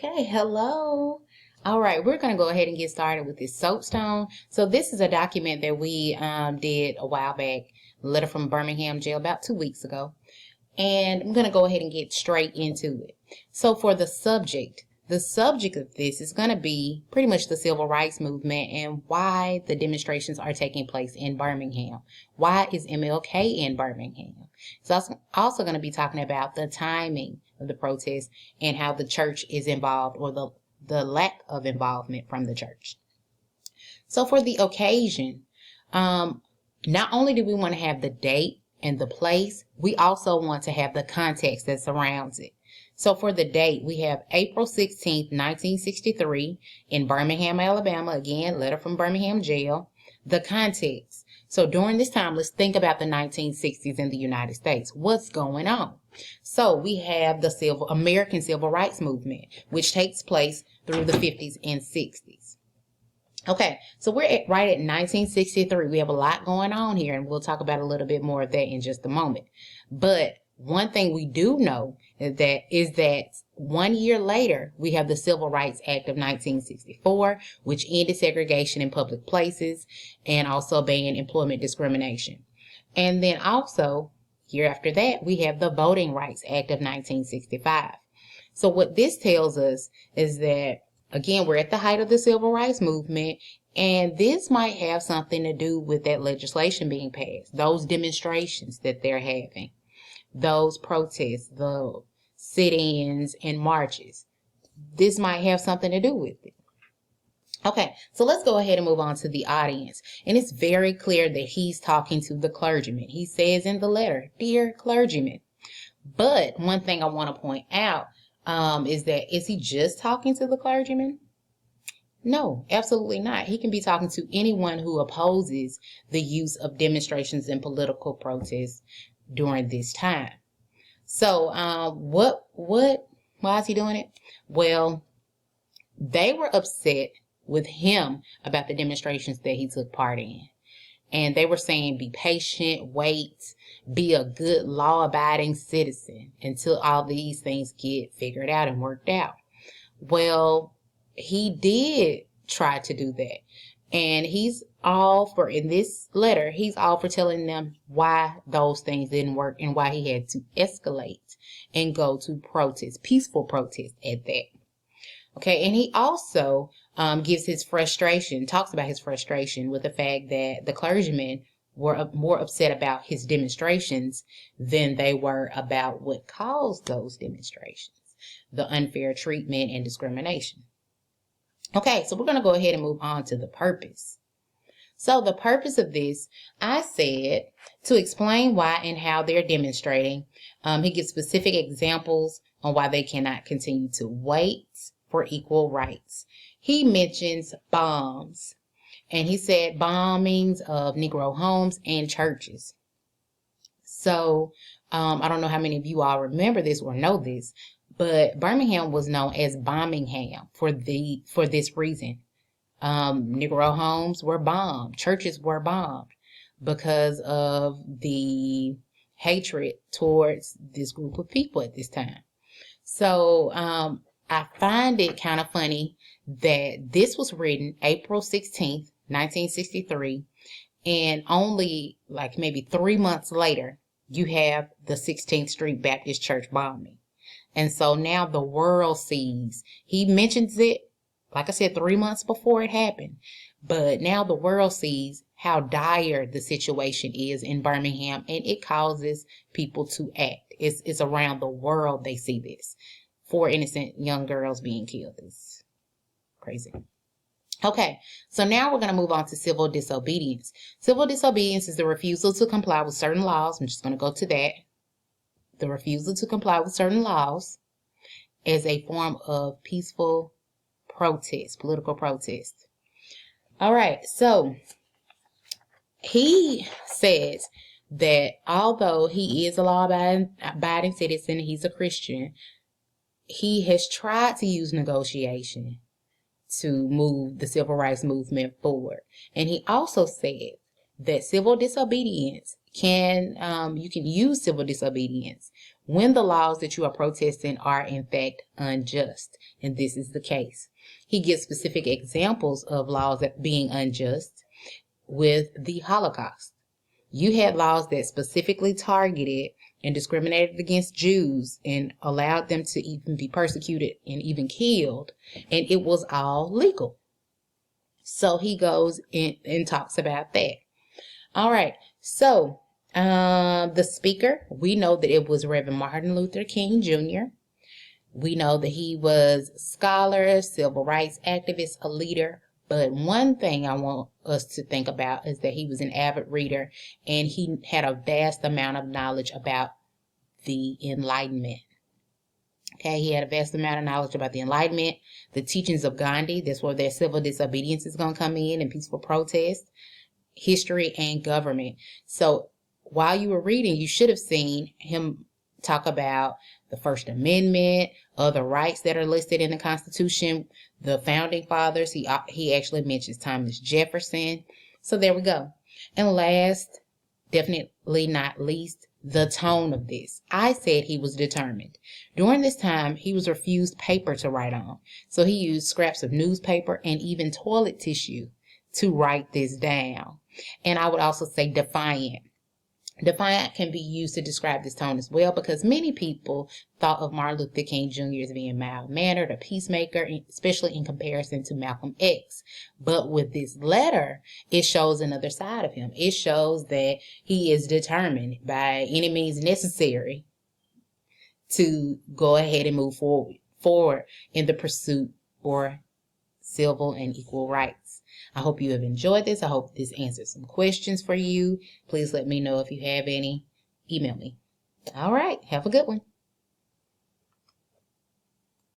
Okay, hello. All right, we're going to go ahead and get started with this SOAPSTone. So this is a document that we did a while back, a letter from Birmingham jail about 2 weeks ago. And I'm going to go ahead and get straight into it. So for the subject of this is going to be pretty much the civil rights movement and why the demonstrations are taking place in Birmingham. Why is MLK in Birmingham? It's also going to be talking about the timing of the protest and how the church is involved, or the lack of involvement from the church. So for the occasion, not only do we want to have the date and the place, we also want to have the context that surrounds it. So for the date, we have April 16th, 1963 in Birmingham, Alabama. Again, letter from Birmingham jail. The context. So during this time, let's think about the 1960s in the United States. What's going on? So we have the American Civil Rights Movement, which takes place through the 50s and 60s. Okay, so we're right at 1963. We have a lot going on here, and we'll talk about a little bit more of that in just a moment. But one thing we do know is that 1 year later, we have the Civil Rights Act of 1964, which ended segregation in public places and also banned employment discrimination. And then also, year after that, we have the Voting Rights Act of 1965. So what this tells us is that, again, we're at the height of the civil rights movement, and this might have something to do with that legislation being passed, those demonstrations that they're having, those protests, the sit-ins and marches. This might have something to do with it. Okay, so let's go ahead and move on to the audience. And it's very clear that he's talking to the clergyman. He says in the letter, "Dear clergyman." But one thing I want to point out is he just talking to the clergyman? No, absolutely not. He can be talking to anyone who opposes the use of demonstrations and political protests during this time. So why is he doing it? Well, they were upset with him about the demonstrations that he took part in. And they were saying, be patient, wait, be a good law-abiding citizen until all these things get figured out and worked out. Well, he did try to do that. And in this letter, he's all for telling them why those things didn't work and why he had to escalate and go to protest, peaceful protest at that. Okay, and he also talks about his frustration with the fact that the clergymen were more upset about his demonstrations than they were about what caused those demonstrations, the unfair treatment and discrimination. Okay, so we're going to go ahead and move on to the purpose. So the purpose of this, I said, to explain why and how they're demonstrating. He gives specific examples on why they cannot continue to wait for equal rights. He mentions bombs, and he said bombings of Negro homes and churches. So I don't know how many of you all remember this or know this, but Birmingham was known as Bombingham for this reason. Negro homes were bombed, churches were bombed because of the hatred towards this group of people at this time. So I find it kind of funny that this was written April 16th, 1963, and only like maybe 3 months later, you have the 16th Street Baptist Church bombing. And so now the world sees, he mentions it, like I said, 3 months before it happened, but now the world sees how dire the situation is in Birmingham, and it causes people to act. It's around the world they see this. 4 innocent young girls being killed. It's crazy. Okay, so now we're going to move on to civil disobedience. Civil disobedience is the refusal to comply with certain laws. I'm just going to go to that. The refusal to comply with certain laws as a form of peaceful protest, political protest. All right, so he says that although he is a law-abiding citizen, he's a Christian, he has tried to use negotiation to move the civil rights movement forward. And he also said that civil disobedience you can use civil disobedience when the laws that you are protesting are in fact unjust. And this is the case. He gives specific examples of laws that being unjust with the Holocaust. You had laws that specifically targeted and discriminated against Jews and allowed them to even be persecuted and even killed, and it was all legal. So he goes in and talks about that. All right, so the speaker, we know that it was Reverend Martin Luther King Jr. We know that he was a scholar, civil rights activist, a leader. But one thing I want us to think about is that he was an avid reader, and he had a vast amount of knowledge about the Enlightenment. Okay, he had a vast amount of knowledge about the Enlightenment, the teachings of Gandhi. That's where their civil disobedience is going to come in and peaceful protest, history, and government. So while you were reading, you should have seen him talk about the First Amendment, other rights that are listed in the Constitution, the Founding Fathers. He actually mentions Thomas Jefferson. So there we go. And last, definitely not least, the tone of this. I said he was determined. During this time, he was refused paper to write on. So he used scraps of newspaper and even toilet tissue to write this down. And I would also say defiant. Defiant can be used to describe this tone as well, because many people thought of Martin Luther King Jr. as being mild-mannered, a peacemaker, especially in comparison to Malcolm X. But with this letter, it shows another side of him. It shows that he is determined by any means necessary to go ahead and move forward in the pursuit for civil and equal rights. I hope you have enjoyed this. I hope this answers some questions for you. Please let me know if you have any. Email me. All right. Have a good one.